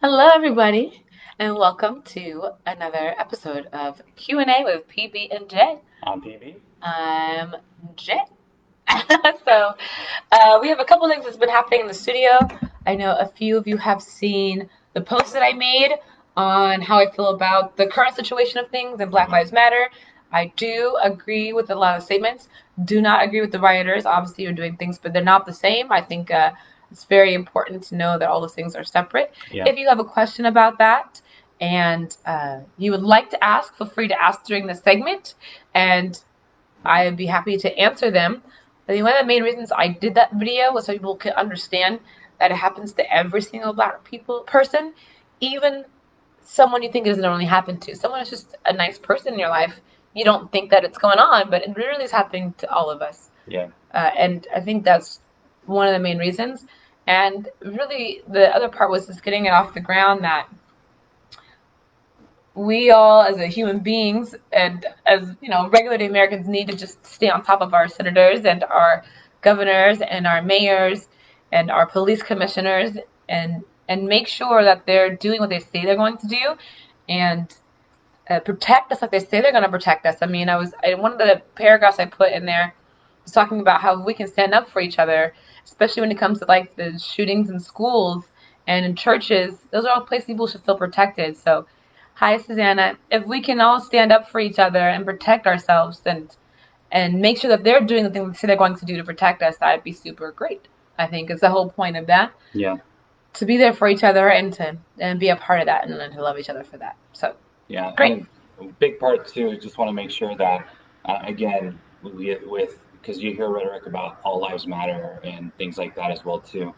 Hello, everybody, and welcome to another episode of Q&A with PB and J. I'm PB. I'm J. so, we have a couple things that's been happening in the studio. I know a few of you have seen the post that I made on how I feel about the current situation of things and Black Lives Matter. I do agree with a lot of statements. Do not agree with the rioters. Obviously, you're doing things, but they're not the same. I think it's very important to know that all those things are separate. Yeah. If you have a question about that and you would like to ask, feel free to ask during the segment, and I'd be happy to answer them. I think one of the main reasons I did that video was so people could understand that it happens to every single Black person, even someone you think it doesn't really happen to. Someone who's just a nice person in your life. You don't think that it's going on, but it really is happening to all of us. Yeah. And I think that's one of the main reasons. And really, the other part was just getting it off the ground that we all, as a human beings and as regular Americans, need to just stay on top of our senators and our governors and our mayors and our police commissioners and make sure that they're doing what they say they're going to do and protect us like they say they're going to protect us. I mean, one of the paragraphs I put in there was talking about how we can stand up for each other, especially when it comes to like the shootings in schools and in churches. Those are all places people should feel protected. So, hi, Susanna. If we can all stand up for each other and protect ourselves and make sure that they're doing the thing they say they're going to do to protect us, that'd be super great. I think it's the whole point of that. Yeah. To be there for each other and be a part of that and to love each other for that. So Yeah. great. And a big part too, just want to make sure that, again, because you hear rhetoric about all lives matter and things like that as well too.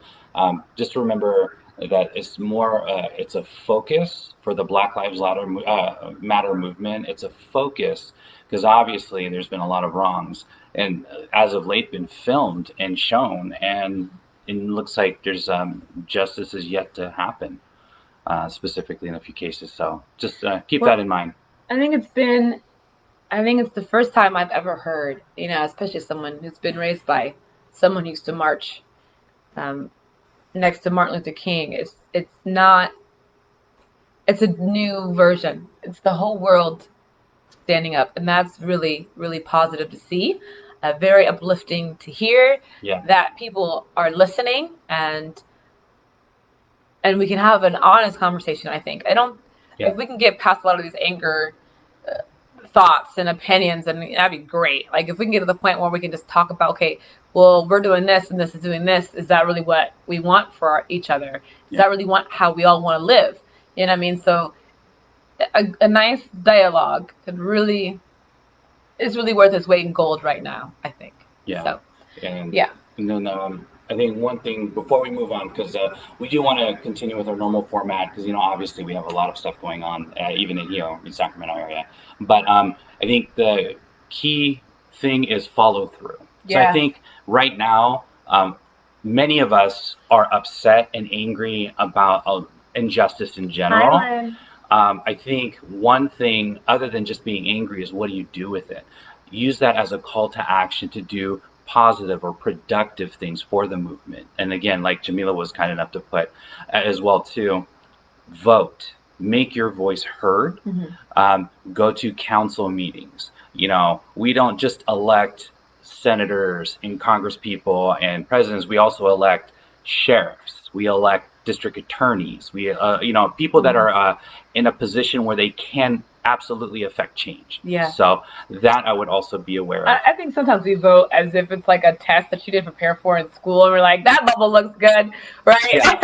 Just remember that it's a focus for the Black Lives Matter movement. It's a focus because obviously there's been a lot of wrongs and as of late been filmed and shown, and it looks like there's justice is yet to happen, specifically in a few cases. So just keep Well, that in mind. I think it's the first time I've ever heard, especially someone who's been raised by someone who used to march um, next to Martin Luther King. It's not. It's a new version. It's the whole world standing up, and that's really really positive to see. Very uplifting to hear Yeah. that people are listening and we can have an honest conversation. I think I don't. If Yeah. we can get past a lot of these anger thoughts and opinions, and that'd be great. Like if we can get to the point where we can just talk about, okay, well, we're doing this and this is doing this. Is that really what we want for each other? Is Yeah. that really want how we all want to live? You know what I mean? So a nice dialogue could really is really worth its weight in gold right now. I think. Yeah. So And, yeah, and then I think one thing before we move on, because we do want to continue with our normal format, because obviously we have a lot of stuff going on, even in Sacramento area. But I think the key thing is follow through. So I yeah. think right now, many of us are upset and angry about injustice in Hi, general. Lynn. I think one thing, other than just being angry, is what do you do with it? Use that as a call to action to do positive or productive things for the movement. And again, like Jamila was kind enough to put as well too, vote, make your voice heard, Mm-hmm. go to council meetings. We don't just elect senators and congresspeople and presidents. We also elect sheriffs. We elect district attorneys. People that Mm-hmm. are in a position where they can absolutely affect change. Yeah. So that I would also be aware of. I think sometimes we vote as if it's like a test that you didn't prepare for in school, and we're like, that bubble looks good, right? Yeah,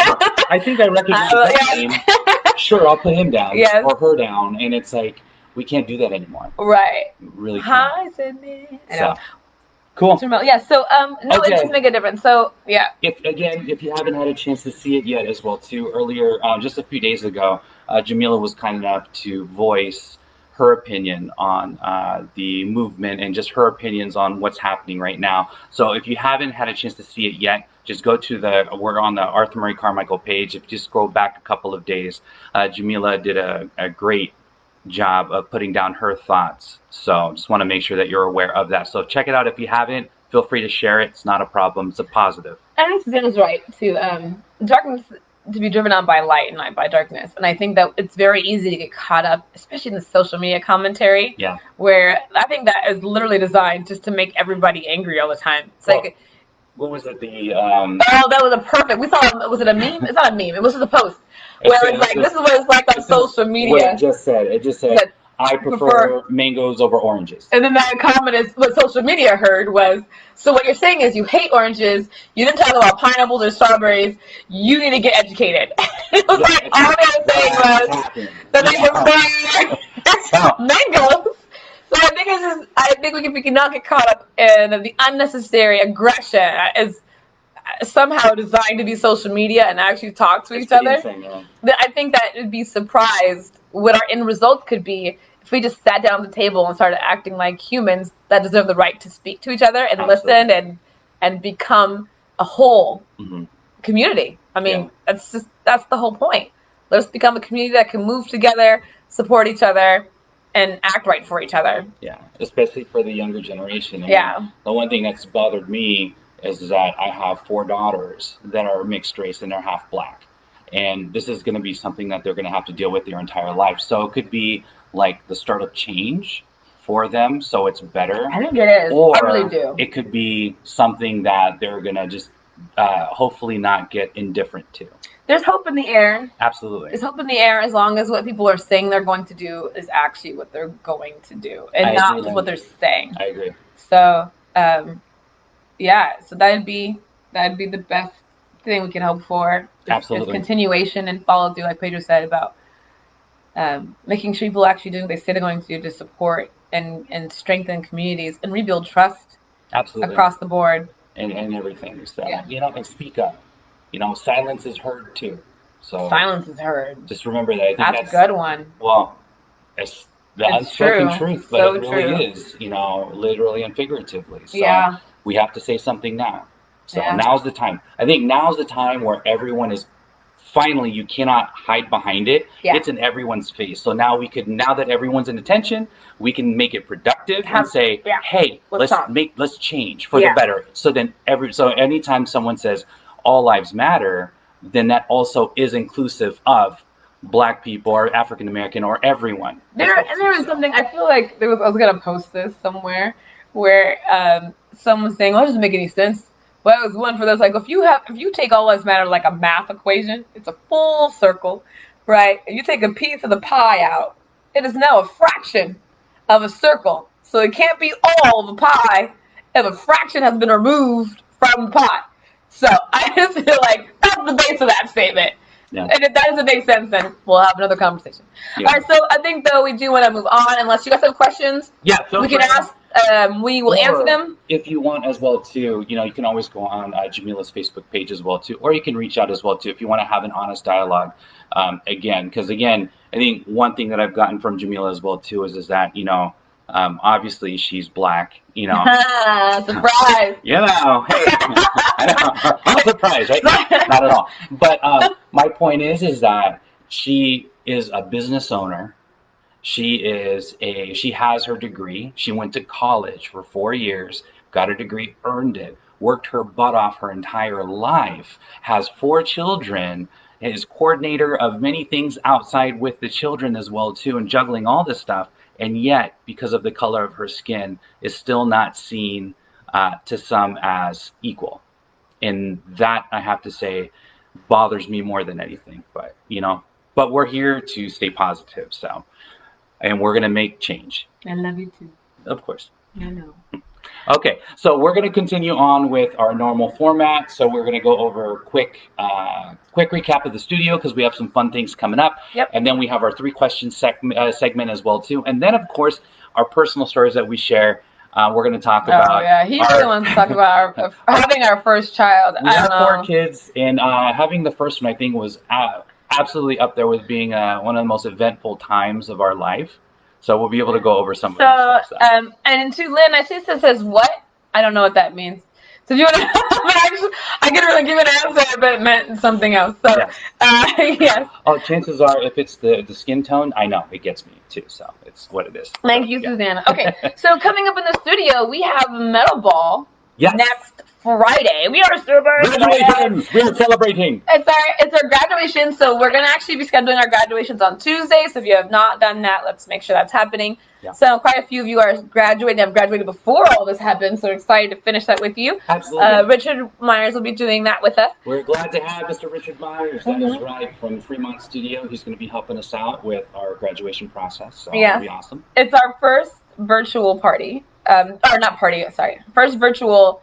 I think I recognize that name. Yes. Sure, I'll put him down Yes. or her down, and it's like we can't do that anymore. Right. We really can't. Hi, Sydney. I know. So cool. Yeah. So no, it does Okay. make a difference. So yeah. If you haven't had a chance to see it yet as well too, earlier, just a few days ago, Jamila was kind enough to voice her opinion on the movement and just her opinions on what's happening right now. So if you haven't had a chance to see it yet, just go to we're on the Arthur Murray Carmichael page. If you just scroll back a couple of days, Jamila did a great job of putting down her thoughts. So just want to make sure that you're aware of that. So check it out if you haven't. Feel free to share it. It's not a problem. It's a positive. And Susanna's right too. Darkness to be driven on by light and not by darkness. And I think that it's very easy to get caught up, especially in the social media commentary, Yeah. where I think that is literally designed just to make everybody angry all the time. It's like, what was it? oh, that was a perfect. We saw. Was it a meme? It's not a meme. It was just a post where it's like, this is what it's like on social media. What it just said. It just said, That I prefer mangoes over oranges. And then that comment is what social media heard was, so what you're saying is you hate oranges, you didn't talk about pineapples or strawberries, you need to get educated. It was like, all they were saying was that they prefer mangoes. So I think it's just, I think we cannot get caught up in the unnecessary aggression is somehow designed to be social media and actually talk to each other. Insane, yeah. I think that it'd be surprised what our end result could be if we just sat down at the table and started acting like humans that deserve the right to speak to each other and listen and become a whole community. I mean, that's the whole point. Let's become a community that can move together, support each other, and act right for each other. Yeah, especially for the younger generation. The one thing that's bothered me is that I have 4 daughters that are mixed race and they're half black. And this is going to be something that they're going to have to deal with their entire life. So it could be like the start of change for them, so it's better. I think it is. Or I really do. It could be something that they're going to just hopefully not get indifferent to. There's hope in the air. Absolutely. There's hope in the air as long as what people are saying they're going to do is actually what they're going to do and not just what they're saying. I agree. So, yeah, so that'd be the best thing we can hope for. Absolutely. Is continuation and follow through, like Pedro said, about making sure people actually doing what they say they're going to do to support and strengthen communities and rebuild trust. Absolutely. Across the board. And everything. So, and speak up. Silence is heard too. So silence is heard. Just remember that. I think that's a good one. Well, it's the unspoken truth, but so it really is, literally and figuratively. So we have to say something now. So now's the time. I think now's the time where everyone is finally, you cannot hide behind it. Yeah. It's in everyone's face. So now now that everyone's in attention, we can make it productive and say, hey, let's change for the better. So then anytime someone says all lives matter, then that also is inclusive of Black people or African American or everyone. There was something, I feel like I was gonna post this somewhere where someone saying, well, it doesn't make any sense. But it was one for those, like, if you take all lives matter like a math equation, it's a full circle, right? And you take a piece of the pie out, it is now a fraction of a circle. So it can't be all the pie if a fraction has been removed from the pie. So I just feel like that's the base of that statement. Yeah. And if that doesn't make sense, then we'll have another conversation. Yeah. All right, so I think, though, we do want to move on. Unless you guys have questions, we can ask. We will answer them. If you want as well, too, you can always go on Jamila's Facebook page as well, too. Or you can reach out as well, too, if you want to have an honest dialogue. Because, I think one thing that I've gotten from Jamila as well, too, is that, obviously she's Black, Surprise! Hey, I know. I'm surprised, right? Not at all. But my point is that she is a business owner. She has her degree. She went to college for 4 years, got her degree, earned it, worked her butt off her entire life, has 4 children, is coordinator of many things outside with the children as well, too, and juggling all this stuff. And yet, because of the color of her skin, is still not seen to some as equal. And that, I have to say, bothers me more than anything. But, but we're here to stay positive, so. And we're going to make change. I love you, too. Of course. I know. Okay, so we're going to continue on with our normal format. So we're going to go over quick recap of the studio because we have some fun things coming up. Yep. And then we have our 3-question segment as well, too. And then, of course, our personal stories that we share. We're going to talk about. Oh, yeah. He really wants to talk about having our first child. We have 4 kids, and having the first one, I think, was absolutely up there with being one of the most eventful times of our life. So we'll be able to go over some of that stuff. And to Lynn, I see it says what? I don't know what that means. So if you want to, I could really give an answer, but it meant something else. So, yes. Oh, chances are, if it's the skin tone, I know it gets me too. So it's what it is. Thank you, Susanna. Okay, so coming up in the studio, we have Metal Ball. Yes. Next Friday. We are super excited. Graduations! We are celebrating! It's our graduation, so we're going to actually be scheduling our graduations on Tuesday. So if you have not done that, let's make sure that's happening. Yeah. So quite a few of you are graduating, have graduated before all this happened, so we're excited to finish that with you. Absolutely. Richard Myers will be doing that with us. We're glad to have Mr. Richard Myers. That is right, from Fremont Studio. He's going to be helping us out with our graduation process. So that'll be awesome. It's our first virtual party. Or not party, sorry. First virtual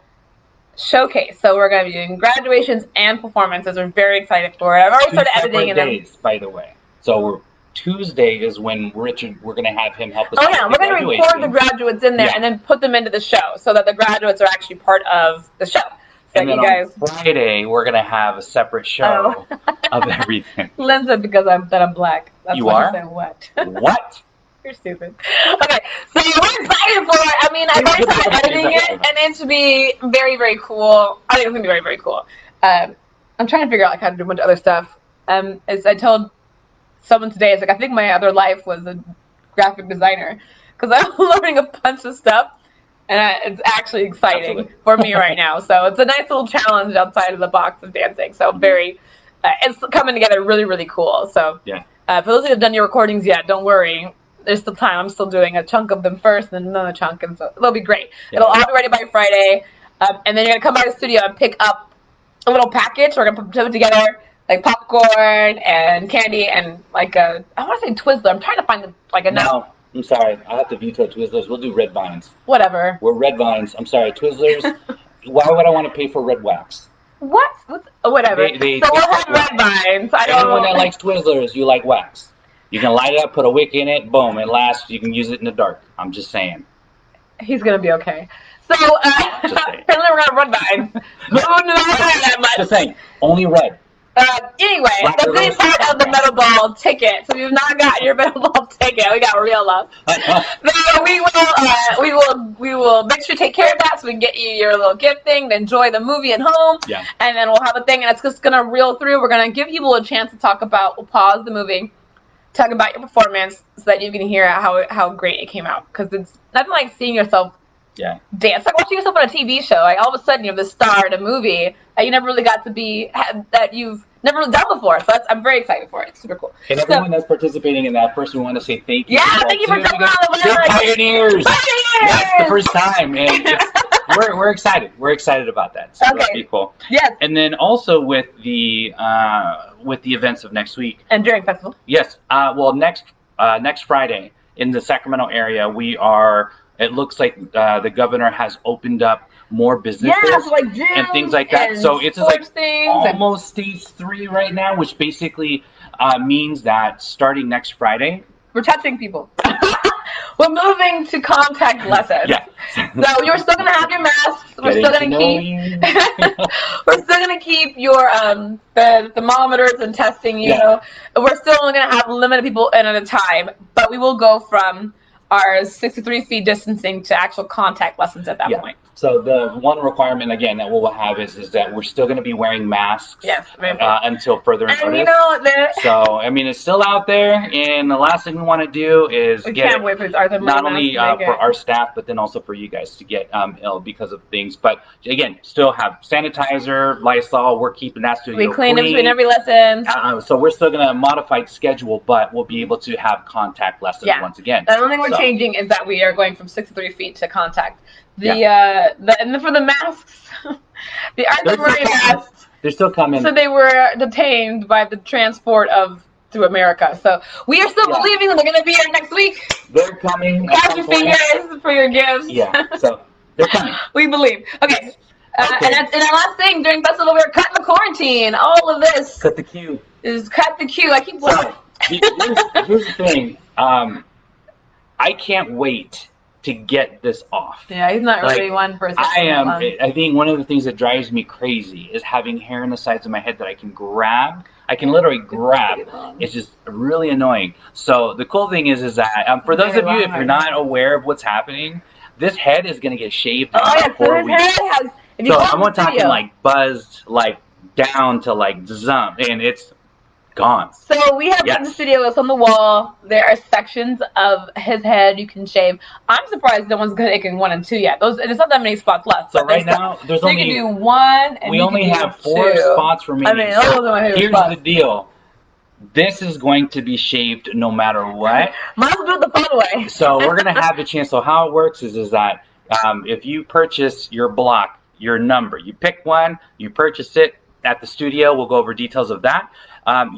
showcase. So we're going to be doing graduations and performances. We're very excited for it. I've already started editing. 2 separate days, by the way. So Tuesday is when we're going to have him help us. Oh yeah, we're going to record the graduates in there and then put them into the show so that the graduates are actually part of the show. So and then on Friday, we're going to have a separate show of everything. Lynn said because I'm black. That's you why are? He said what? What? You're stupid. Okay, so we're excited for it. I mean, I've already started editing it, and it should be very, very cool. I think it's going to be very, very cool. I'm trying to figure out how to do a bunch of other stuff. As I told someone today, it's like I think my other life was a graphic designer because I'm learning a bunch of stuff, and it's actually exciting for me right now. So it's a nice little challenge outside of the box of dancing. So it's coming together really, really cool. So yeah. For those who have done your recordings yet, don't worry. There's still time. I'm still doing a chunk of them first, and then another chunk, and so it'll be great. Yeah. It'll all be ready by Friday, and then you're gonna come by the studio and pick up a little package. We're gonna put it together, like popcorn and candy and like I want to say Twizzler. I'm trying to find No, I'm sorry. I'll have to veto Twizzlers. We'll do Red Vines. Whatever. We're Red Vines. I'm sorry, Twizzlers. Why would I want to pay for Red Wax? What? Whatever. So we'll have Red Vines. Anyone that likes Twizzlers, you like wax. You can light it up, put a wick in it, boom, it lasts. You can use it in the dark. I'm just saying. He's going to be okay. So, apparently we're going to Red Vines. Just saying, only red. Anyway, the big part of the Metal Ball ticket. So if you've not got your Metal Ball ticket, we got real love. So we will make sure to take care of that so we can get you your little gift thing to enjoy the movie at home. Yeah. And then we'll have a thing, and it's just going to reel through. We're going to give people a chance to talk about, we'll pause the movie, talk about your performance so that you can hear how great it came out. Because it's nothing like seeing yourself dance. It's like watching yourself on a TV show. Like all of a sudden you're the star in a movie that you never really got to be, that you've never done before. So I'm very excited for it. It's super cool. And everyone that's participating in that, first we want to say thank you. Yeah, thank you for jumping on the way. Pioneers! That's the first time. And we're excited. We're excited about that. So that'll be cool. Yes. And then also with the events of next week. And during festival. Yes. Well, next Friday in the Sacramento area, it looks like the governor has opened up more businesses and things like that. So it's like almost stage 3 right now, which basically means that starting next Friday, we're touching people. We're moving to contact lessons. Yeah. So you're still gonna have your masks. We're still gonna keep. We're still gonna keep your the thermometers and testing. You know, we're still only gonna have limited people in at a time, but we will go from our 63 feet distancing to actual contact lessons at that point. So the one requirement again that we'll have is that we're still going to be wearing masks until further notice. And you know, so I mean it's still out there, and the last thing we want to do is not only for our staff but then also for you guys to get ill because of things. But again, still have sanitizer, Lysol. We're keeping that studio we clean them between every lesson. So we're still going to modify schedule, but we'll be able to have contact lessons once again. The only thing we're changing is that we are going from 63 feet to contact. And then for the masks, the Arthur Murray masks, they're still coming. So they were detained by the transport through America. So we are still believing that they're going to be here next week. They're coming. Cross your fingers for your gifts. Yeah, so they're coming. We believe. Okay. And the last thing, during festival, we were cutting the quarantine. All of this. Cut the queue. Is cut the queue. I keep here's the thing. I can't wait to get this off. Yeah, he's not really one person. I think one of the things that drives me crazy is having hair on the sides of my head that I can grab. I can literally grab. It's just really annoying. So the cool thing is that for those of you, if you're not aware of what's happening, this head is going to get shaved in 4 weeks. So I'm talking like buzzed, like down to like zump, and it's gone. So we have in the studio, it's on the wall. There are sections of his head you can shave. I'm surprised no one's taken 1 and 2 yet. There's not that many spots left. So right now, there's so only... you can do 1 and we only have 4 spots remaining. I mean, those are my favorite here's spots. the deal. This is going to be shaved no matter what. Might as well do it the fun way. So we're going to have the chance. So how it works is that if you purchase your block, your number, you pick one, you purchase it at the studio. We'll go over details of that.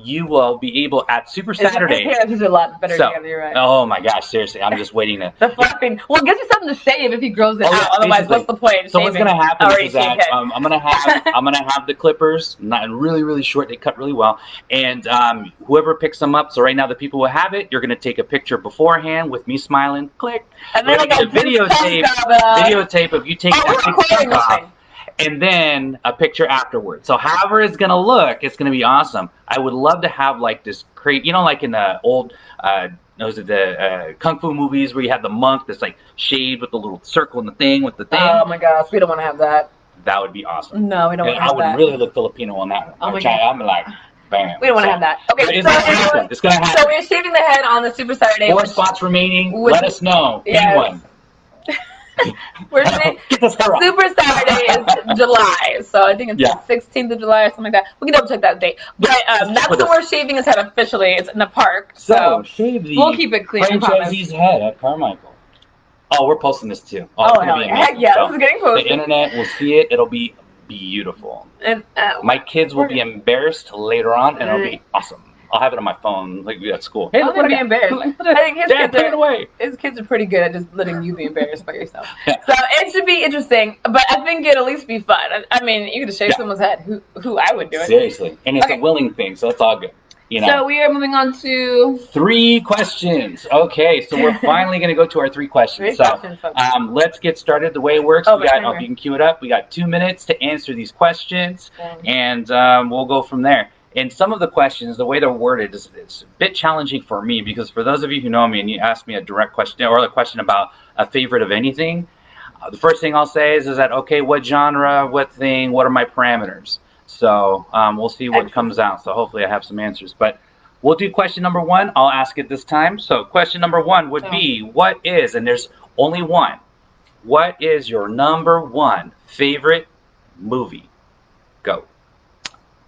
You will be able at Super Saturday. Yeah, this is a lot better together, you're right. Oh my gosh, seriously, I'm just waiting to. The flapping. Well, it gives you something to shave if he grows it out. Yeah, otherwise, what's the point? So what's gonna happen is that I'm gonna have the clippers, not really, really short. They cut really well, and whoever picks them up. So right now, the people who have it, you're gonna take a picture beforehand with me smiling. Click. And then like a videotape of you taking that picture off. And then a picture afterwards. So however it's gonna look, it's gonna be awesome. I would love to have like this like in the old kung fu movies where you have the monk that's like shaved with the little circle in the thing with the thing. Oh my gosh, we don't want to have that. That would be awesome. No, we don't want to have that. I would really look Filipino on that one. Oh my God. I'm like, bam. We don't want to have that. Okay, it's gonna happen. It's gonna happen. So we're shaving the head on the Super Saturday. 4 spots remaining. Let us know. Anyone. We're saying Super Saturday is July, so I think it's the 16th of July or something like that. We can double check that date. But that's when we're shaving his head officially. It's in the park, so shave the we'll keep it clean. Franchisee's head at Carmichael. Oh, we're posting this too. Heck yeah, this is getting posted. The internet will see it. It'll be beautiful. And my kids will be embarrassed later on, and it'll be awesome. I'll have it on my phone, like at school. Hey, look, be embarrassed. I think his kids are pretty good at just letting you be embarrassed by yourself. So it should be interesting, but I think it'll at least be fun. I mean, you could shave someone's head. Who I would do it. Seriously, and it's a willing thing, so it's all good. You know. So we are moving on to 3 questions. Okay, so we're finally going to go to our 3 questions. Let's get started. The way it works, you can cue it up. We got 2 minutes to answer these questions, and we'll go from there. And some of the questions, the way they're worded, is a bit challenging for me because for those of you who know me and you ask me a direct question or a question about a favorite of anything, the first thing I'll say is that, okay, what genre, what thing, what are my parameters? So we'll see what comes out. So hopefully I have some answers. But we'll do question number 1. I'll ask it this time. So question number 1 would be, what is, and there's only one, what is your number 1 favorite movie? Go.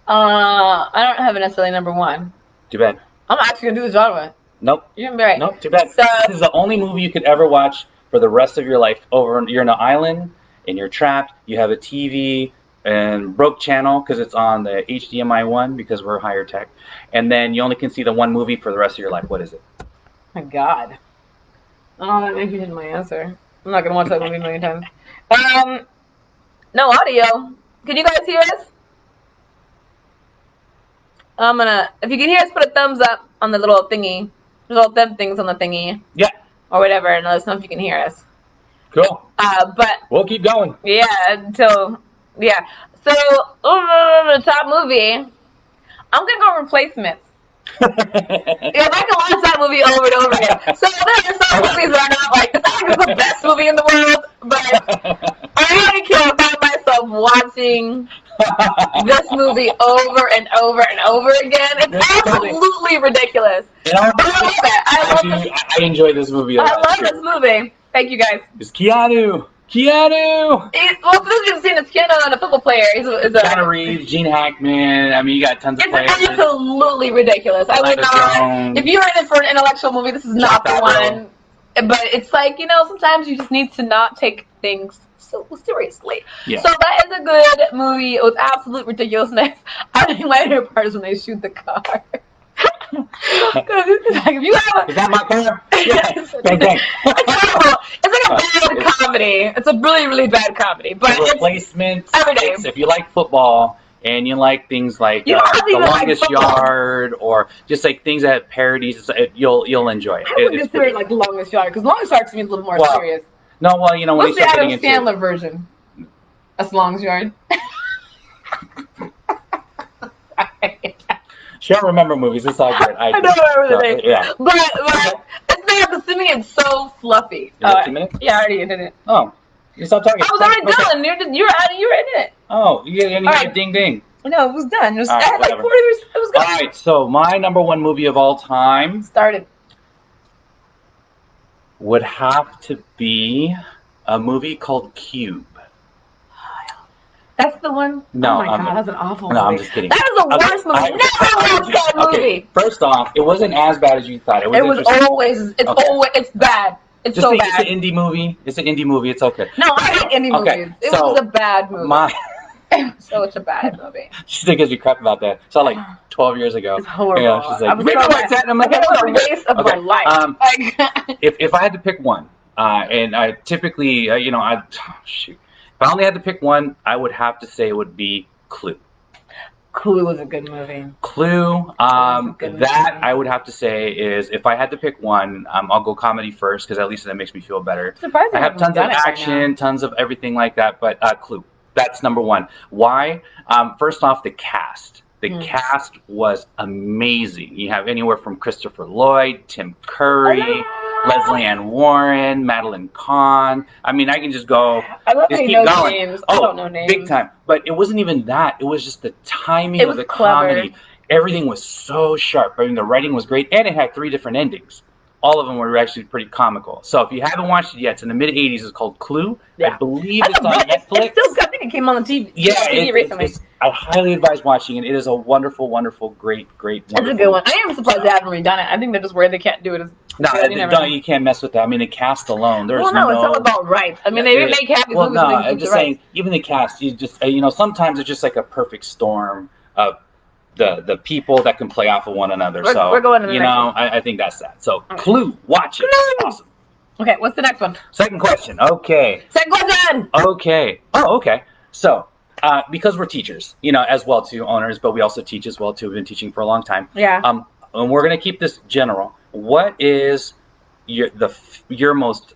I don't have a necessarily number 1. Too bad. I'm actually gonna do the genre. Nope. You're gonna be right. Nope. Too bad. So, this is the only movie you could ever watch for the rest of your life. You're on an island and you're trapped. You have a TV and broke channel because it's on the HDMI 1 because we're higher tech, and then you only can see the one movie for the rest of your life. What is it? My God. Oh, that makes me hit my answer. I'm not gonna watch that movie a million times. No audio. Can you guys hear us? If you can hear us, put a thumbs up on the little thingy. There's all them things on the thingy. Yeah. Or whatever, and let us know if you can hear us. Cool. But we'll keep going. Yeah, So, the top movie, I'm gonna go Replacements. I can watch that movie over and over again. So there are some movies that are not like, it's not like it's the best movie in the world, but I really can't find myself watching this movie over and over and over again. It's absolutely ridiculous. I love that. I enjoy this movie a lot. I love this movie. Thank you guys. It's Keanu! Well, for those who've seen, it's Keanu, a football player. He's a Keanu Reeves, Gene Hackman. I mean, you got tons of players. It's absolutely ridiculous. I would not. If you're in it for an intellectual movie, this is not the one. But it's like, sometimes you just need to not take things so seriously. Yeah. So that is a good movie. It was absolute ridiculousness. I think my favorite part is when they shoot the car. If you have is that my car? Yes. It's like a bad comedy. It's a really, really bad comedy. But Replacements. Every day. If you like football and you like things like The Longest Yard or just like things that have parodies, you'll enjoy it. I would consider it like The Longest Yard because Longest Yard to me is a little more serious. No, well, when what's the Adam Sandler version? That's Longest Yard. She don't remember movies. It's all good. I don't remember the name. Yeah. But it's made up to me. It's so fluffy. 2 minutes? Yeah, I already did it. Oh, you stopped talking. I was already done. You were in it. Oh, you get ding ding. No, it was done. It was, All I right, had like whatever. 43. It was All good. right, so my number one movie of all time Started. would have to be a movie called Cube. That's the one. No, Oh my god, that's an awful no, I'm movie. just kidding. That is the Okay, worst movie. Never watch that okay, movie. first off, it wasn't as bad as you thought. It was It was interesting. always. It's Okay. always. It's bad. It's Just so think bad. it's an indie movie. It's an indie movie. It's okay. No, I like indie Okay, movies. It so was a bad movie. So it's a bad movie. She still gives you crap about that. It's not like 12 years ago. It's horrible. You know, she's like, I was "You never so watched that?" And I'm like, like, it was a "Oh, pretty good." waste of Okay, my life. Like, if I had to pick one, and I typically, shoot, if I only had to pick one, I would have to say it would be Clue. Clue was a good movie. Clue, good that movie. I would have to say is, if I had to pick one, I'll go comedy first because at least that makes me feel better. Surprised I have tons of done it by action, now. tons of everything like that, but Clue, that's number one. Why? First off, the cast. The cast was amazing. You have anywhere from Christopher Lloyd, Tim Curry, Leslie Ann Warren, Madeline Kahn. I mean, I can just go. I love just how you keep know going. names. Oh, I don't know names. big time. But it wasn't even that. It was just the timing It of was the clever. comedy. Everything was so sharp. I mean, the writing was great, and it had 3 different endings. All of them were actually pretty comical. So if you haven't watched it yet, it's in the mid '80s. It's called Clue. Yeah. I believe That's it's on Netflix. It's still, I think it came on the TV. Yeah, TV recently. I highly advise watching it. It is a wonderful, wonderful, great, It's wonderful. a good one. I am surprised they haven't redone it. I think they're just worried they can't do it as. No, You never know. you can't mess with that. I mean, the cast alone. There's Well, no, it's all about rights. I mean, they make happy Well, movies. no, so they can I'm keep just the saying, rights. even the cast, you just, sometimes it's just like a perfect storm of the people that can play off of one another. We're going to the next one. I think that's that. So, Clue, watch it. Clue! Awesome. Okay, what's the next one? Second question. Okay. Second question! Okay. Oh, okay. So, because we're teachers, as well too, owners, but we also teach as well too. We've been teaching for a long time. Yeah. And we're gonna keep this general. What is your most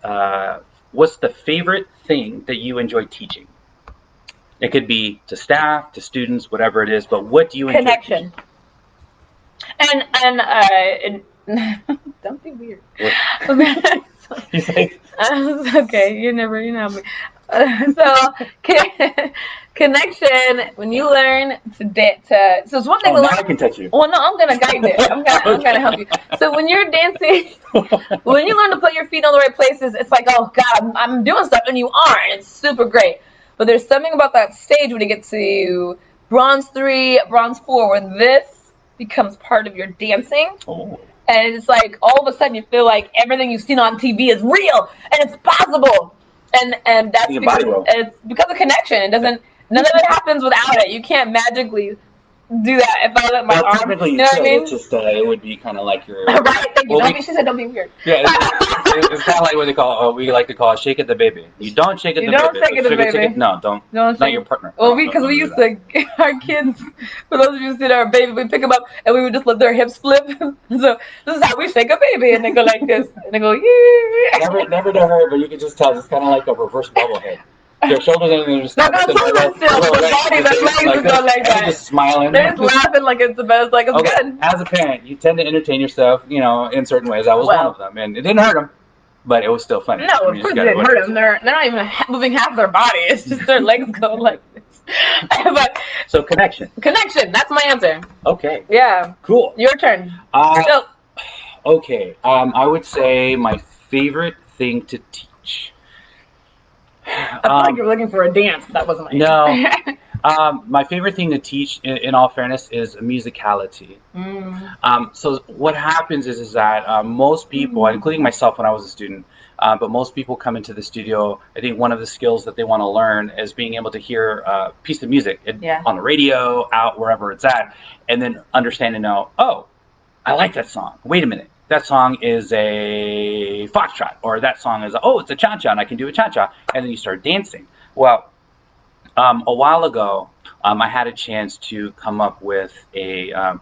what's the favorite thing that you enjoy teaching? It could be to staff, to students, whatever it is. But what do you enjoy Connection. teaching? And don't be weird. He's like, Okay, you never me. So connection. When you learn to so it's one thing oh, to now learn. I can touch you. Well, no, I'm gonna guide it. I'm gonna help you. So when you're dancing, when you learn to put your feet on the right places, it's like, oh God, I'm doing stuff, and you are, and it's super great. But there's something about that stage when you get to bronze 3, bronze 4, where this becomes part of your dancing. Oh. And it's like all of a sudden you feel like everything you've seen on TV is real and it's possible. And that's it's because of connection. It doesn't. None of it happens without it. You can't magically do that if I let my arm. Technically, You know what I mean? It's just it would be kind of like your Right. Thank you. Well, She said, "Don't be weird." Yeah, it's kind of like what they call. We like to call it "shake it the baby." You don't shake it You the don't baby. shake it the baby. No, don't. Don't Not shake your partner. Well, No, because don't we do used that. to our kids. For those of you who see our baby, we pick them up and we would just let their hips flip. So this is how we shake a baby, and they go like this, and they go yeah. Never to her, but you can just tell it's kind of like a reverse bobblehead. Their shoulders and just No, don't do that still. The body, their legs go like that. Just smiling. They're just laughing like it's the best, like it's good. As a parent, you tend to entertain yourself, in certain ways. I was one of them, and it didn't hurt them, but it was still funny. No, of course it didn't hurt them. They're not even moving half their body. It's just their legs go like this. But so connection. Connection. That's my answer. Okay. Yeah. Cool. Your turn. Okay. I would say my favorite thing to teach. I feel like you were looking for a dance. That wasn't my answer. No. My favorite thing to teach, in all fairness, is musicality. So what happens is that most people, including myself when I was a student, but most people come into the studio. I think one of the skills that they want to learn is being able to hear a piece of music on the radio, out wherever it's at, and then understand and know, oh, I like that song. Wait a minute. That song is a foxtrot, or that song is, it's a cha-cha, and I can do a cha-cha, and then you start dancing. Well, a while ago, I had a chance to come up with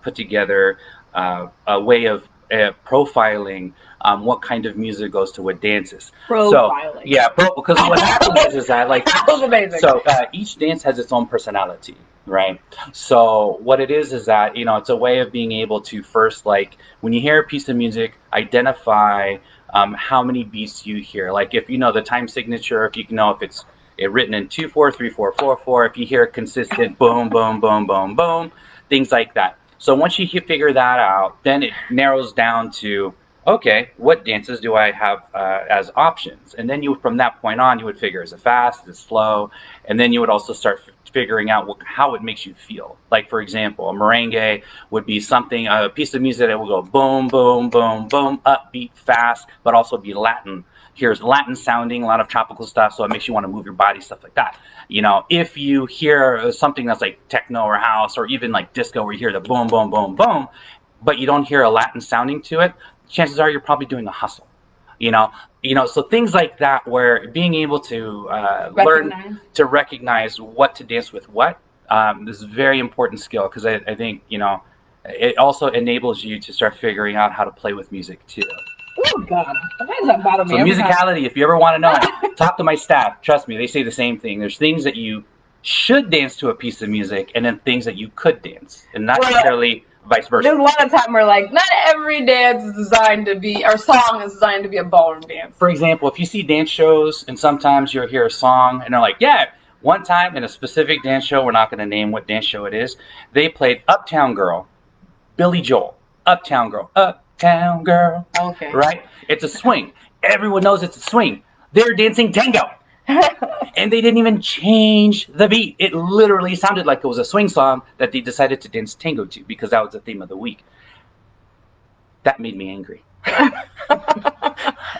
put together a way of profiling what kind of music goes to what dances. Profiling. So, because what happens is that, like, that was amazing. So each dance has its own personality, right? So what it is that, it's a way of being able to first, like, when you hear a piece of music, identify how many beats you hear. Like, if you know the time signature, if you know if it's it written in 2/4 3/4 4/4. If you hear a consistent boom, boom, boom, boom, boom, things like that. So once you figure that out, then it narrows down to, okay, what dances do I have as options? And then you, from that point on, you would figure, is it fast, is it slow? And then you would also start figuring out how it makes you feel. Like, for example, a merengue would be something, a piece of music that will go boom, boom, boom, boom, upbeat, fast, but also be Latin. Here's Latin sounding, a lot of tropical stuff, so it makes you want to move your body, stuff like that. You know, if you hear something that's like techno or house or even like disco, where you hear the boom, boom, boom, boom, but you don't hear a Latin sounding to it, chances are you're probably doing a hustle. So things like that, where being able to learn to recognize what to dance with what, is a very important skill, because I think, it also enables you to start figuring out how to play with music too. Oh God, why does that bother me? So musicality, if you ever want to know it, talk to my staff. Trust me, they say the same thing. There's things that you should dance to a piece of music, and then things that you could dance, and not necessarily vice versa. There's a lot of time where, like, not every dance is designed to be, or song is designed to be a ballroom dance. For example, if you see dance shows, and sometimes you'll hear a song, and they're like, yeah, one time in a specific dance show, we're not going to name what dance show it is, they played Uptown Girl, Billy Joel, Uptown Girl, Uptown Girl. Okay. Right? It's a swing. Everyone knows it's a swing. They're dancing tango. And they didn't even change the beat. It literally sounded like it was a swing song that they decided to dance tango to, because that was the theme of the week. That made me angry.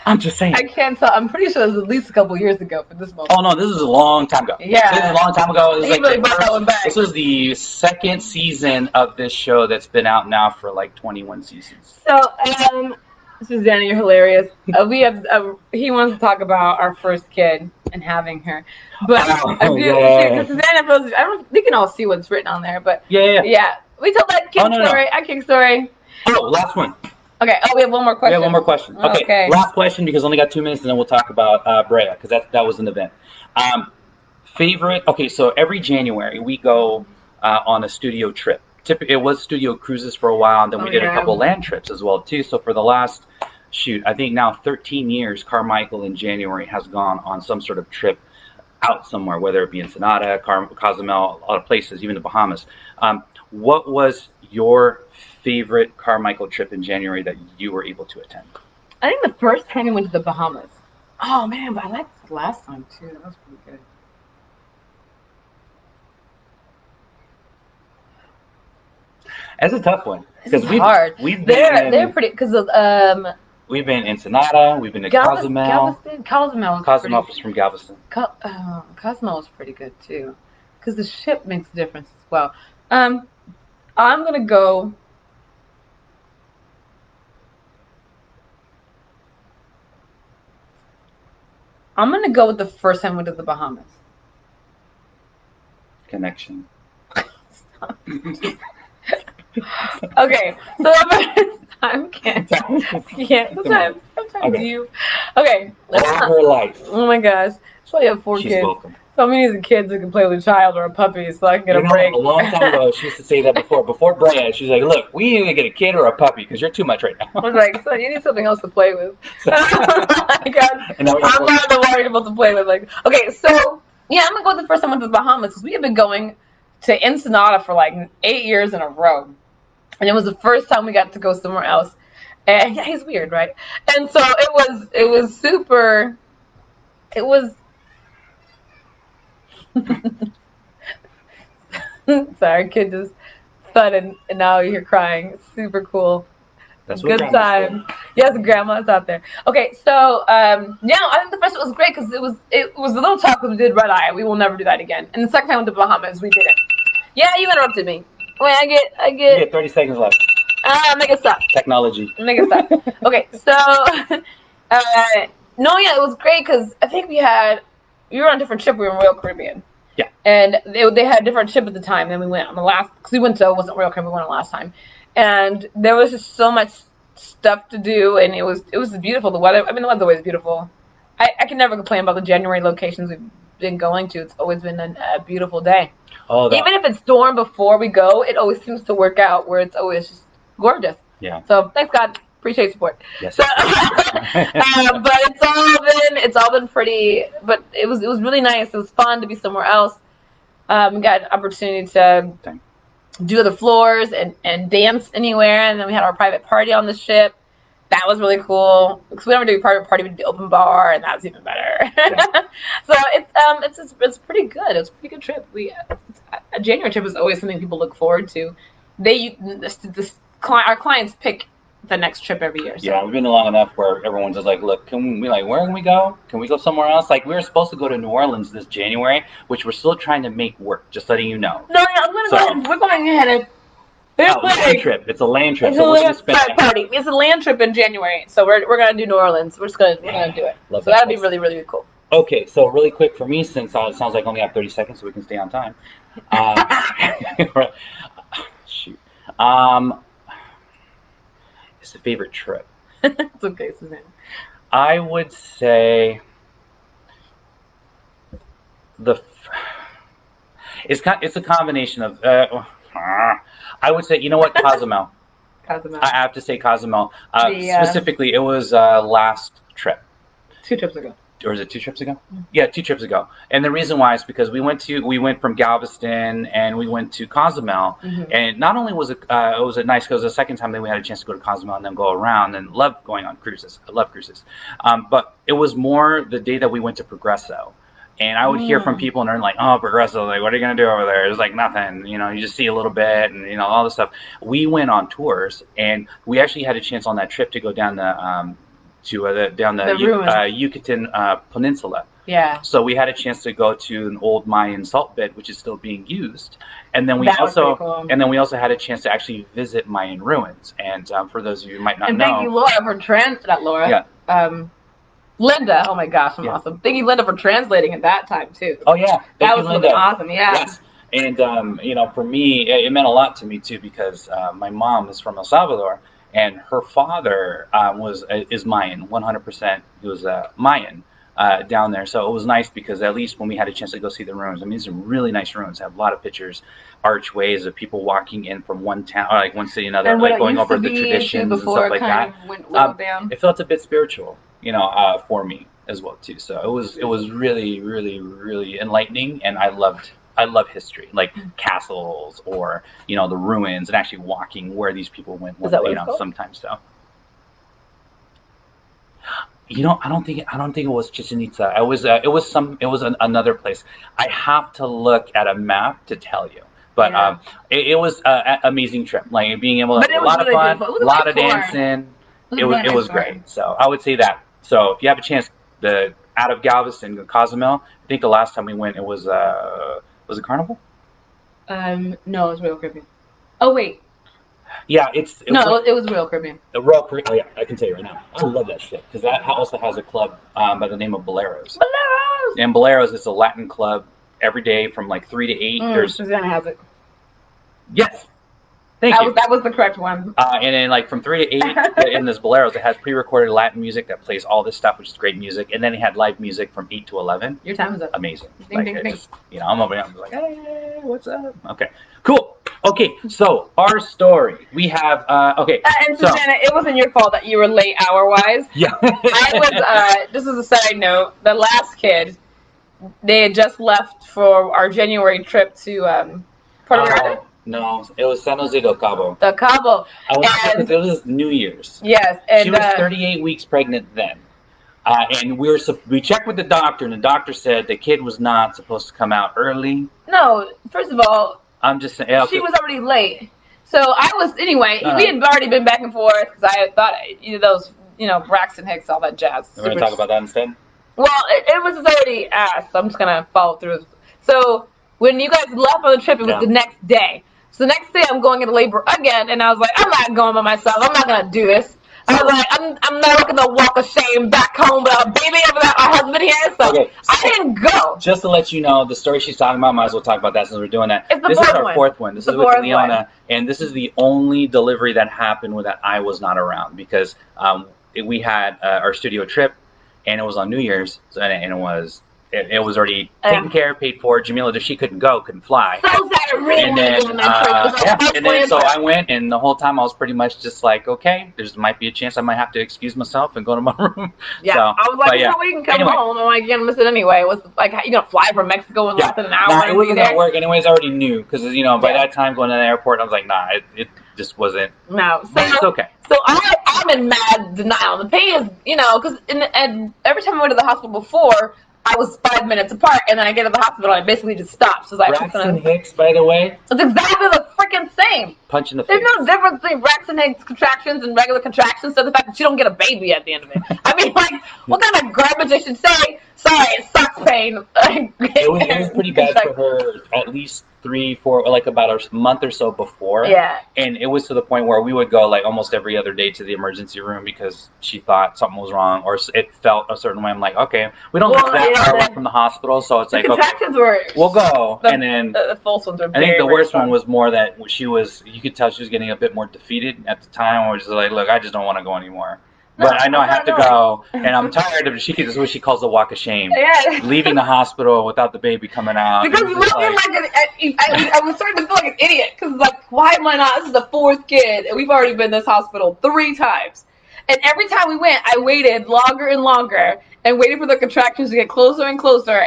I'm just saying. I can't tell. I'm pretty sure it was at least a couple years ago for this moment. Oh no, this is a long time ago. Yeah. This is a long time ago. This was the second season of this show that's been out now for like 21 seasons. So, Susanna, you're hilarious. We have. He wants to talk about our first kid and having her, but Susanna, we can all see what's written on there, but yeah. We told that kid story. Our kid story. Oh, last one. Okay. Oh, we have one more question. We have one more question. Okay. Last question, because I only got 2 minutes, and then we'll talk about Brea, because that was an event. Favorite. Okay, so every January we go on a studio trip. It was studio cruises for a while, and then we did a couple land trips as well too. So for the last, I think now 13 years, Carmichael in January has gone on some sort of trip out somewhere, whether it be Ensenada, Cozumel, a lot of places, even the Bahamas. What was your favorite Carmichael trip in January that you were able to attend? I think the first time we went to the Bahamas. Oh man, but I liked the last time too. That was pretty good. That's a tough one, because they're pretty, because we've been in Ensenada, we've been to Cozumel. Cozumel was from Galveston. Cozumel was pretty good too, because the ship makes a difference as well. I'm gonna go. I'm gonna go with the first time we went to the Bahamas. Connection. Okay, so I can't. Sometimes you. Okay. All her life. Oh my gosh. So you have 4 kids. Welcome. So many of the kids who can play with a child or a puppy, so I can get a break. A long time ago, she used to say that before Brea. She's like, look, we need to get a kid or a puppy, because you're too much right now. I was like, so you need something else to play with. Oh my God. I'm not worried about to play with. Like, okay, so yeah, I'm gonna go with the first time I went to the Bahamas, because we have been going to Ensenada for like 8 years in a row, and it was the first time we got to go somewhere else. And yeah, he's weird, right? And so it was super. It was. Sorry, kid just thudded, and now you're crying. It's super cool. That's good time. Yes, grandma's out there. Okay, so I think the first one was great, because it was a little tough, because we did red eye. We will never do that again. And the second time we went to the Bahamas, we didn't. Yeah, you interrupted me. Wait, I get. You get 30 seconds left. Make it stop. Technology. Make it stop. Okay, so it was great, because I think we were on a different trip. We were in Royal Caribbean. Yeah. And they had a different ship at the time than we went on the last, because we went to, it wasn't Royal Caribbean, we went on the last time. And there was just so much stuff to do, and it was beautiful. The weather, the weather's always beautiful. I can never complain about the January locations we've been going to. It's always been a beautiful day. Oh, even if it's storm before we go, it always seems to work out where it's always just gorgeous. Yeah. So thanks God. appreciate support. Yes. So, but it's all been pretty. But it was really nice. It was fun to be somewhere else. We got an opportunity to do the floors and dance anywhere, and then we had our private party on the ship. That was really cool because we never do a private party. We did the open bar, and that was even better. Yeah. So it's pretty good. It was a pretty good trip. A January trip is always something people look forward to. Our clients pick the next trip every year. So. Yeah, we've been long enough where everyone's just like, look, where can we go? Can we go somewhere else? Like, we were supposed to go to New Orleans this January, which we're still trying to make work, just letting you know. No, we're going ahead and land trip. It's a land trip. It's a land trip in January. So we're gonna do New Orleans. We're gonna do it. So that'll be really, really cool. Okay, so really quick for me, since it sounds like I only have 30 seconds, so we can stay on time. Shoot. It's a favorite trip. It's okay, Suzanne. I would say it's a combination of. I would say, you know what, Cozumel. Cozumel. I have to say Cozumel. Specifically, it was last trip. 2 trips ago. Or is it 2 trips ago? Mm-hmm. Yeah, 2 trips ago. And the reason why is because we went from Galveston and we went to Cozumel, and not only was it was the second time that we had a chance to go to Cozumel and then go around, and love going on cruises. I love cruises, but it was more the day that we went to Progresso. And I would hear from people, and they're like, "Oh, Progresso, like, what are you gonna do over there?" It's like nothing, you just see a little bit, and all this stuff. We went on tours, and we actually had a chance on that trip to go down the Yucatan Peninsula. Yeah. So we had a chance to go to an old Mayan salt bed, which is still being used, and then we also had a chance to actually visit Mayan ruins. And for those of you who might not know, thank you, Laura, for not Laura. Yeah. Linda, oh my gosh, I'm awesome. Thank you, Linda, for translating at that time too. Oh yeah, that was really awesome. Yeah. Yes. And for me, it meant a lot to me too, because my mom is from El Salvador, and her father is Mayan, 100%. He was Mayan down there, so it was nice because at least when we had a chance to go see the ruins, I mean, these are really nice ruins. They have a lot of pictures, archways of people walking in from one town, like one city to another, and like going over the traditions and stuff like that. It felt a bit spiritual, for me as well too. So it was really, really, really enlightening, and I love history, like castles or the ruins, and actually walking where these people went. Sometimes so. I don't think it was Chichen Itza. It was another place. I have to look at a map to tell you. But it was an amazing trip. Like being able to have a lot of fun, a lot of dancing. It was great. So I would say that. So if you have a chance, out of Galveston to Cozumel, I think the last time we went, it was it Carnival? No, it was Royal Caribbean. Oh wait. Yeah, it was Royal Caribbean. The Royal Caribbean. Oh yeah, I can tell you right now. I love that shit because that also has a club by the name of Boleros. And Boleros is a Latin club every day from like 3 to 8. Susanna has it. Yes. Thank you. That was the correct one. And then like from 3 to 8 in this Boleros, it has pre-recorded Latin music that plays all this stuff, which is great music. And then it had live music from 8 to 11. Your time is up. Amazing. Ding, ding, ding. Just, I'm over here. I'm like, hey, what's up? Okay, cool. Okay, so our story. We have, and Susanna, it wasn't your fault that you were late hour-wise. Yeah. I was, just as a side note, the last kid, they had just left for our January trip to Puerto Rico. No, it was San Jose del Cabo. Del Cabo. It was New Year's. Yes. And she was 38 weeks pregnant then. And we checked with the doctor, and the doctor said the kid was not supposed to come out early. No, first of all, I'm just saying. She was already late. So I was, anyway, we had already been back and forth because I thought, those, Braxton Hicks, all that jazz. We're going to talk about that instead? Well, it was already asked, so I'm just going to follow through. So when you guys left on the trip, it was the next day. So the next day I'm going into labor again, and I was like, I'm not going by myself. I'm not going to do this. I was like, I'm not going to walk of shame back home without a baby over there, my husband here. So I didn't go. Just to let you know, the story she's talking about, might as well talk about that since we're doing that. This is our fourth one. This is with Leona, and this is the only delivery that happened where that I was not around because we had our studio trip, and it was on New Year's, and it was it was already taken care of, paid for. Jamila, she couldn't go, couldn't fly. So sad. I really And wanted to then, go on that trip. yeah, and then so I went, and the whole time I was pretty much just like, okay, there's might be a chance I might have to excuse myself and go to my room. Yeah, so, I was like, but yeah. well, we can come Anyway. home. I'm like, you're gonna miss it anyway. What's like, you gonna fly from Mexico in less than an hour? Nah, and it be wasn't there? gonna work anyways. I already knew because by Yeah. that time going to the airport, I was like, nah, it just wasn't. No, so It's okay. So I'm in mad denial. The pain is, because and every time I went to the hospital before, I was 5 minutes apart, and then I get to the hospital, and I basically just stopped. So it's like, Braxton Hicks, by the way, it's exactly the freaking same. Punch in the face. There's no difference between Braxton Hicks contractions and regular contractions. So the fact that you don't get a baby at the end of it. I mean, like, what kind of garbage I should say? Sorry, it sucks pain. it was pretty bad for her at least 3-4, like about a month or so before. Yeah. And it was to the point where we would go like almost every other day to the emergency room because she thought something was wrong or it felt a certain way. I'm like, okay, we don't live that far away from the hospital, so it's The like, contractions okay, were. we'll go. And then The false ones are. I think the very worst fun. one was more that you could tell she was getting a bit more defeated at the time. I was just like, look, I just don't want to go anymore. But I know I have to go, and I'm tired of it. This is what she calls the walk of shame. Yeah. Leaving the hospital without the baby coming out. Because It you was look just like I was starting to feel like an idiot because like, why am I not? This is the fourth kid, and we've already been in this hospital 3 times. And every time we went, I waited longer and longer and waited for the contractions to get closer and closer.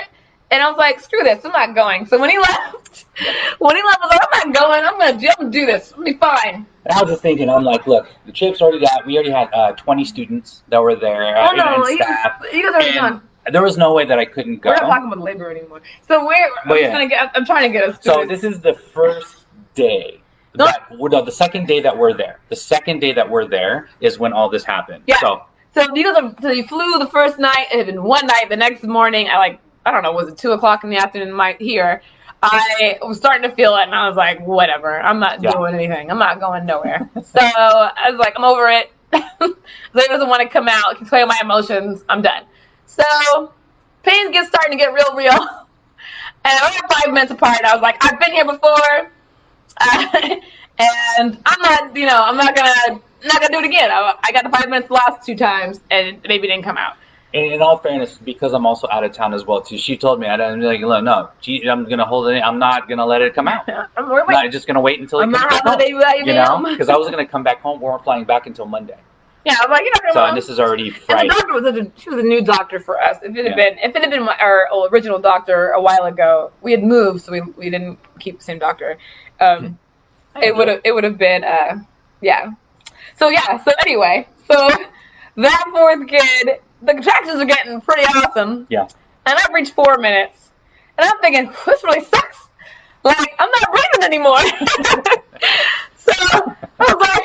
And I was like, screw this, I'm not going. So when he left, I was like, I'm not going. I'm gonna do this. It'll be fine. And I was just thinking, I'm like, look, the trip's already got. We already had 20 students that were there Oh no, and staff. you guys already And done. there was no way that I couldn't go. We're not talking about labor anymore. So I'm trying to get us. So this is the first day. The second day that we're there. The second day that we're there is when all this happened. Yeah. So you flew the first night, and then one night, the next morning, I don't know, was it 2:00 in the afternoon here? I was starting to feel it, and I was like, whatever, I'm not doing anything. I'm not going nowhere. So I was like, I'm over it. Zay doesn't want to come out, can play my emotions. I'm done. So pain gets starting to get real. And we're 5 minutes apart. I was like, I've been here before, and I'm not gonna do it again. I got the 5 minutes the last 2 times, and the baby didn't come out. And in all fairness, because I'm also out of town as well too, she told me, I'm like, look, no, I'm gonna hold it. I'm not gonna let it come out. I'm not just gonna wait until it comes back home. Because I was gonna come back home. We weren't flying back until Monday. Yeah, I was like, So and this is already Friday. And the doctor she was a new doctor for us. If it had been our original doctor a while ago, we had moved, so we didn't keep the same doctor. It would have been yeah. So anyway, that 4th kid. The contractions are getting pretty awesome. Yeah. And I've reached 4 minutes. And I'm thinking, this really sucks. Like, I'm not breathing anymore. So I was like,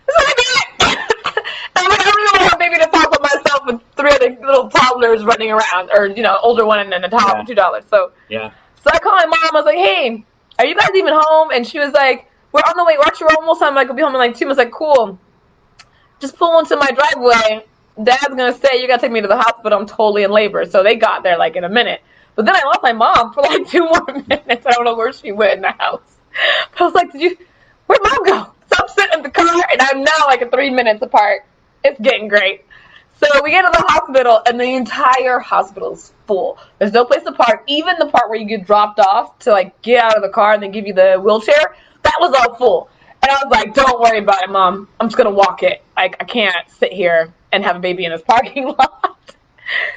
this is it. And I'm like, I don't even want maybe to talk with myself with 3 other little toddlers running around. Or, older one and then a toddler, $2. So I called my mom. I was like, hey, are you guys even home? And she was like, we're on the way. We're actually almost home. We'll be home in like 2 minutes. I was like, cool. Just pull into my driveway. Dad's gonna say you gotta take me to the hospital. I'm totally in labor. So they got there like in a minute. But then I lost my mom for like 2 more minutes. I don't know where she went in the house. But I was like, where'd mom go? So I'm sitting in the car and I'm now like 3 minutes apart. It's getting great. So we get to the hospital and the entire hospital's full. There's no place to park. Even the part where you get dropped off to like get out of the car and they give you the wheelchair, that was all full. And I was like, don't worry about it, Mom. I'm just gonna walk it. I can't sit here and have a baby in this parking lot.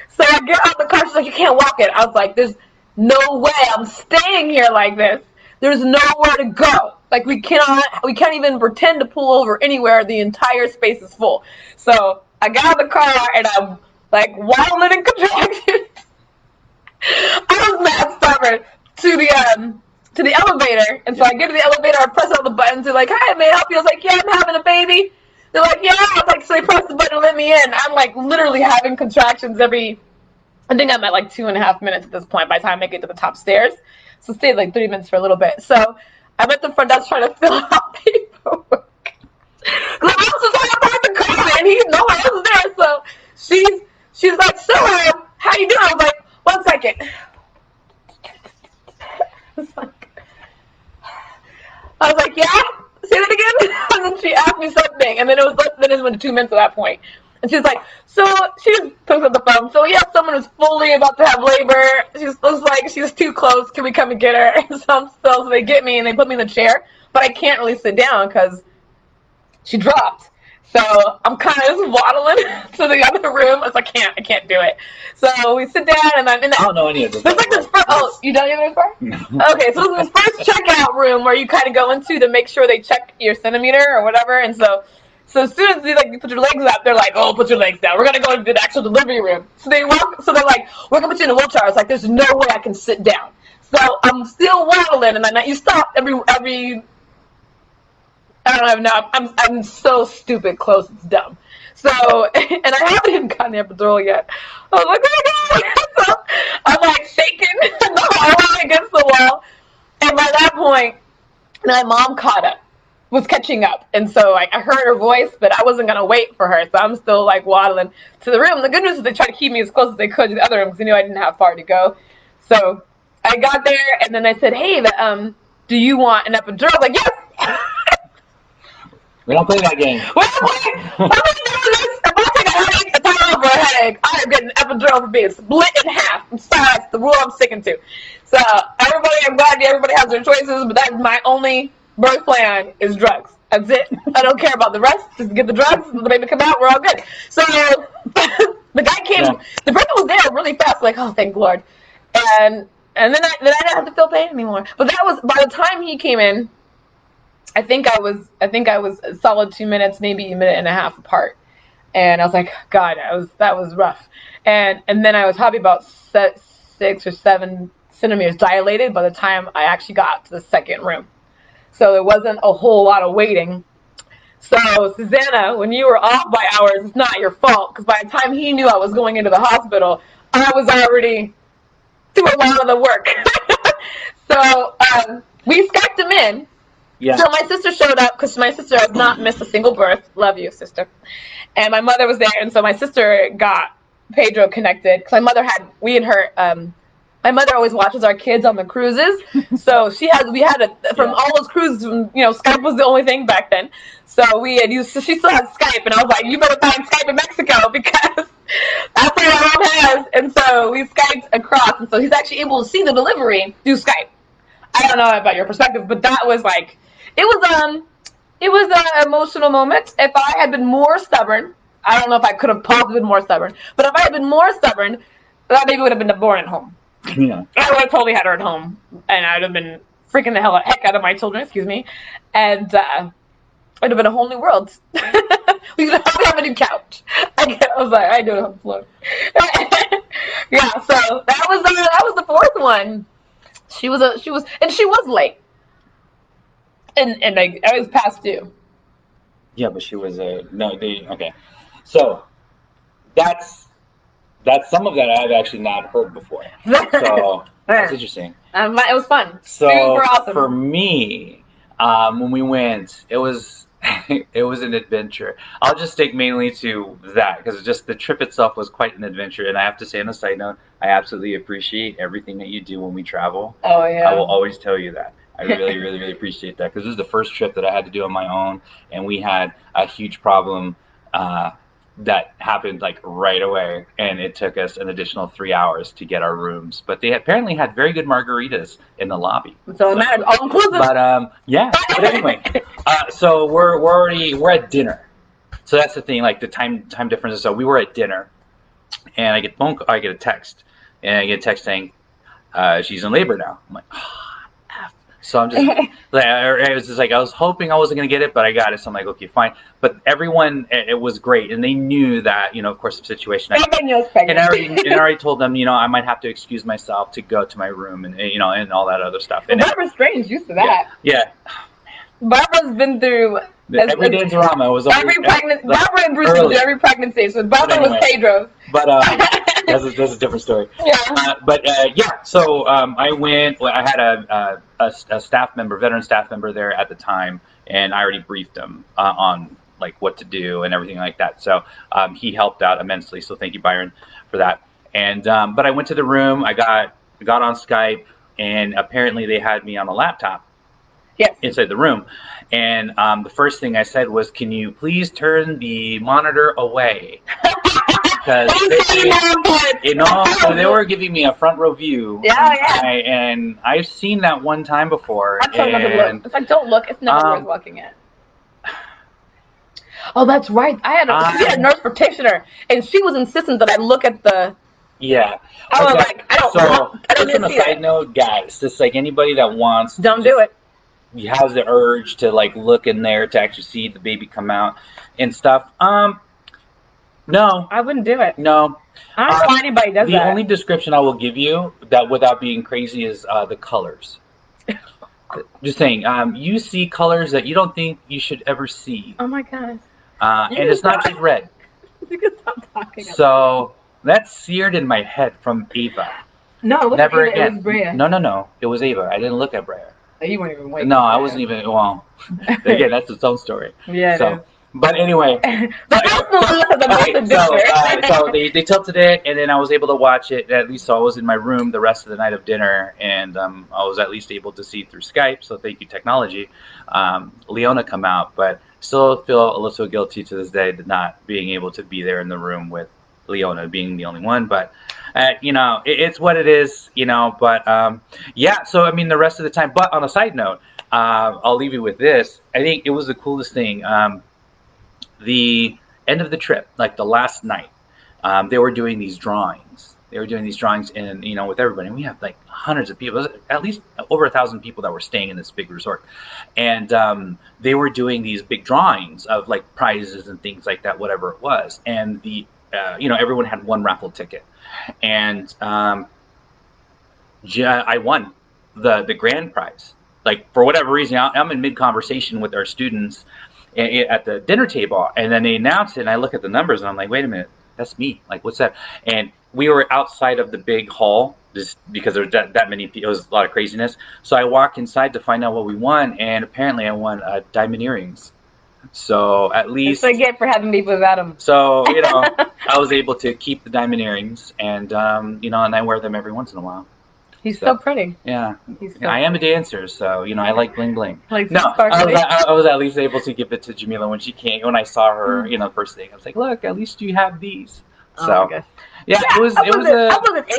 So I get out of the car. She's like, you can't walk it. I was like, there's no way I'm staying here like this. There's nowhere to go. Like we can't even pretend to pull over anywhere. The entire space is full. So I got out of the car and I'm like wilding in contractions. I was mad stubborn to the elevator. And so I get to the elevator, I press all the buttons. They're like, hi, may I help you? I was like, yeah, I'm having a baby. They're like, yeah. I was like, so they press the button and let me in. I'm like literally having contractions I think I'm at like 2.5 minutes at this point by the time I get to the top stairs. So stayed like 3 minutes for a little bit. So I'm at the front desk trying to fill out paperwork. The house was like, I parked the car and no one else was there. So she's like, so how you doing? I was like, 1 second. I was like, yeah? Say that again? And then she asked me something. And then it was less than 2 minutes at that point. And she's like, so she just picks up the phone. So yeah, someone is fully about to have labor. She looks like she's too close. Can we come and get her? And so they get me and they put me in the chair, but I can't really sit down because she dropped. So I'm kind of just waddling to the other room. I can't do it. So we sit down and I'm in the. I don't know any of this. There's like this. You don't know this part? Okay, so there's this first checkout room where you kind of go into to make sure they check your centimeter or whatever, and so as soon as you put your legs up, they're like, "Oh, put your legs down. We're gonna go into the actual delivery room." So they're like, "We're gonna put you in a wheelchair." I was like, "There's no way I can sit down." So I'm still waddling, and then you stop every. I don't know. I'm so stupid close. It's dumb. So, and I haven't even gotten the epidural yet. I was like, oh my God. So I'm like shaking the whole way against the wall. And by that point, my mom was catching up. And so I heard her voice, but I wasn't going to wait for her. So I'm still like waddling to the room. The good news is they tried to keep me as close as they could to the other room because they knew I didn't have far to go. So I got there and then I said, hey, do you want an epidural? I was like, yes. We don't play that game. Wait. If I take a headache, a Tylenol for a headache, I am getting an epidural for being split in half. I'm sorry, that's the rule I'm sticking to. So I'm glad everybody has their choices, but that's my only birth plan is drugs. That's it. I don't care about the rest. Just get the drugs, the baby come out, we're all good. So the guy came, the person was there really fast, like, oh, thank Lord. And then I didn't have to feel pain anymore. But that was, by the time he came in, I think I was a solid 2 minutes, maybe a minute and a half apart, and I was like, God, that was rough, and then I was probably about 6 or 7 centimeters dilated by the time I actually got to the second room, so there wasn't a whole lot of waiting. So Susanna, when you were off by hours, it's not your fault because by the time he knew I was going into the hospital, I was already doing a lot of the work. So we Skyped him in. Yeah. So my sister showed up because my sister has not missed a single birth. Love you, sister. And my mother was there, and so my sister got Pedro connected because my mother always watches our kids on the cruises. So from all those cruises, Skype was the only thing back then. So we had used, so she still has Skype, and I was like, you better find Skype in Mexico because that's what my mom has. And so we Skyped across, and so he's actually able to see the delivery through Skype. I don't know about your perspective, but that was like, it was an emotional moment. If I had been more stubborn, I don't know if I could have possibly been more stubborn, but if I had been more stubborn, that baby would have been born at home. Yeah. I would have totally had her at home, and I'd have been freaking the heck out of my children, excuse me, and it'd have been a whole new world. We would have a new couch. I was like, I do it on the floor. Yeah, so that was the fourth one. She was late. And I was past due. Yeah, but she was okay. So that's some of that I've actually not heard before. So that's interesting. It was fun. So super awesome. For me, when we went, it was an adventure. I'll just stick mainly to that because just the trip itself was quite an adventure. And I have to say on a side note, I absolutely appreciate everything that you do when we travel. Oh yeah. I will always tell you that. I really, really, really appreciate that because this is the first trip that I had to do on my own, and we had a huge problem that happened like right away, and it took us an additional 3 hours to get our rooms. But they apparently had very good margaritas in the lobby. So it mattered, all inclusive. But yeah. But anyway, so we're at dinner. So that's the thing, like the time difference. So we were at dinner, and I get a text, saying she's in labor now. I'm like, oh. So I'm just I was hoping I wasn't going to get it, but I got it. So I'm like, okay, fine. But everyone, it was great. And they knew that, of course, the situation. And I already told them, I might have to excuse myself to go to my room and all that other stuff. And Barbara Strange used to that. Yeah. Barbara's been through every day drama was every pregnancy. Barbara and Bruce went through every pregnancy. So Barbara was Pedro. But that's a different story. Yeah. So I went. I had a staff member, veteran staff member there at the time, and I already briefed him on like what to do and everything like that. So he helped out immensely. So thank you, Byron, for that. And but I went to the room. I got on Skype, and apparently they had me on a laptop. Yes. inside the room. And the first thing I said was, "Can you please turn the monitor away?" Because they were giving me a front row view. Yeah. And I've seen that one time before. I'm telling them to look. It's like, don't look. It's never worth looking at. Oh, that's right. She had a nurse practitioner, and she was insistent that I look at the. Yeah. I was like, I don't just on a side note, guys, just like anybody that wants, don't do it. Has the urge to like look in there to actually see the baby come out and stuff. No, I wouldn't do it. No. I don't know why anybody does that. The only description I will give you that without being crazy is the colors. Just saying, you see colors that you don't think you should ever see. Oh my gosh. And it's not just red. You can stop talking. So that's seared in my head from Ava. No, it wasn't Never Ava, again. it was Brea. No. It was Ava. I didn't look at Brea. You weren't even waiting. No, I wasn't even. Well, again, that's its own story. Yeah. So, but anyway. So they tilted it, and then I was able to watch it. At least I was in my room the rest of the night of dinner, and I was at least able to see through Skype. So thank you, technology. Leona come out, but still feel a little guilty to this day to not being able to be there in the room with Leona being the only one. But it's what it is, But yeah. So I mean, the rest of the time. But on a side note, I'll leave you with this. I think it was the coolest thing. The end of the trip, like the last night, they were doing these drawings. And with everybody. And we have like hundreds of people, at least over 1,000 people that were staying in this big resort. And they were doing these big drawings of like prizes and things like that, whatever it was. And everyone had one raffle ticket. And I won the grand prize. Like, for whatever reason, I'm in mid-conversation with our students at the dinner table, and then they announced it, and I look at the numbers, and I'm like, wait a minute, that's me. Like, what's that? And we were outside of the big hall, just because there was that many people. It was a lot of craziness. So I walked inside to find out what we won, and apparently I won diamond earrings. So at least... That's what I get for having people without them. So, I was able to keep the diamond earrings, and, and I wear them every once in a while. He's so pretty. Yeah. I am a dancer, so, I like bling bling. Like, no, I was at least able to give it to Jamila when she came. When I saw her, first thing, I was like, look, at least you have these. So, oh my gosh. Yeah, I wasn't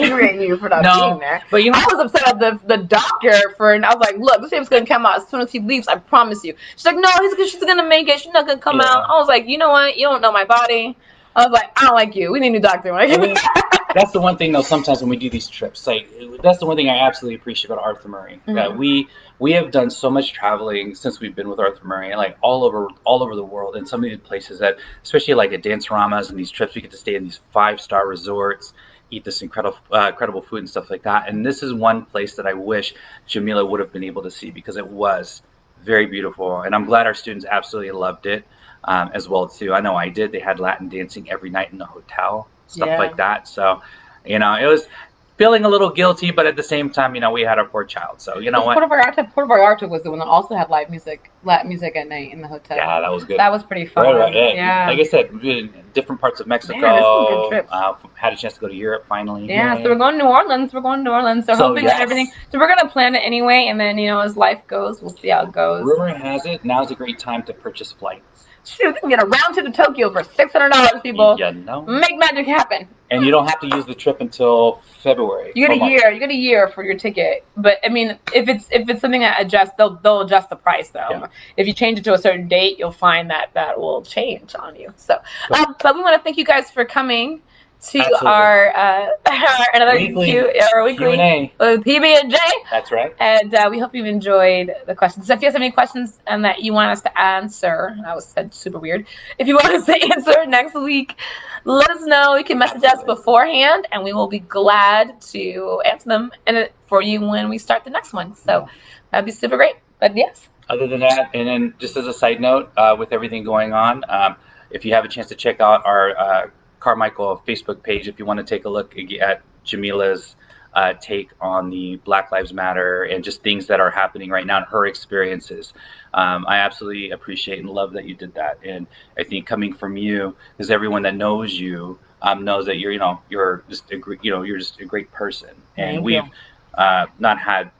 angry at you for not being there. But I was upset at the doctor and I was like, look, this baby's gonna come out as soon as he leaves, I promise you. She's like, no, she's gonna make it, she's not gonna come out. I was like, you know what? You don't know my body. I was like, I don't like you. We need a new doctor when I get back. That's the one thing, though, sometimes when we do these trips, like, that's the one thing I absolutely appreciate about Arthur Murray. Mm-hmm. That we have done so much traveling since we've been with Arthur Murray, and like all over the world, and so many places that, especially like at Dance-Ramas and these trips, we get to stay in these 5-star resorts, eat this incredible food and stuff like that. And this is one place that I wish Jamila would have been able to see, because it was very beautiful, and I'm glad our students absolutely loved it as well too. I know I did. They had Latin dancing every night in the hotel. Stuff like that. So, it was feeling a little guilty, but at the same time, we had our poor child. So, what? Puerto Vallarta was the one that also had Latin music at night in the hotel. Yeah, that was good. That was pretty fun. Right. Yeah. Like I said, in different parts of Mexico. Yeah, this was a good trip. Had a chance to go to Europe finally. Yeah, so we're going to New Orleans. So hoping that everything. So we're gonna plan it anyway, and then as life goes, we'll see how it goes. Rumor has it now's a great time to purchase flights. Shoot, we can get a round trip to Tokyo for $600, people. Make magic happen. And you don't have to use the trip until February. You get a year. You get a year for your ticket. But I mean, if it's something that adjusts, they'll adjust the price though. Yeah. If you change it to a certain date, you'll find that will change on you. So, but we want to thank you guys for coming to our another weekly Q&A with PB and J. That's right. And we hope you've enjoyed the questions. So if you have any questions that you want us to answer, that was said super weird. If you want us to answer next week, let us know. You can message us beforehand, and we will be glad to answer them for you when we start the next one. So that'd be super great. But yes. Other than that, and then just as a side note, with everything going on, if you have a chance to check out our Carmichael Facebook page, if you want to take a look at Jamila's take on the Black Lives Matter and just things that are happening right now and her experiences. I absolutely appreciate and love that you did that. And I think coming from you, because everyone that knows you knows that you're just a great person. And we've not had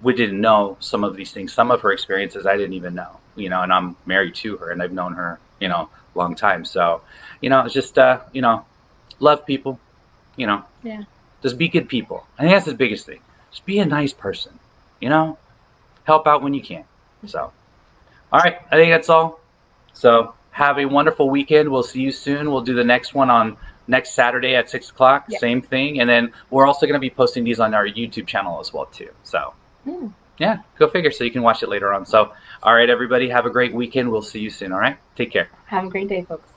we didn't know some of these things. Some of her experiences I didn't even know, and I'm married to her and I've known her, a long time. So, it's just, love people, Yeah. just be good people. I think that's the biggest thing. Just be a nice person, help out when you can. So, all right, I think that's all. So have a wonderful weekend. We'll see you soon. We'll do the next one on next Saturday at 6 o'clock. Yeah. Same thing. And then we're also going to be posting these on our YouTube channel as well too. So yeah, go figure. So you can watch it later on. So all right, everybody, have a great weekend. We'll see you soon. All right, take care. Have a great day, folks.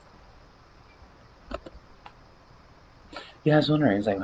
Yeah, I was wondering. It's like,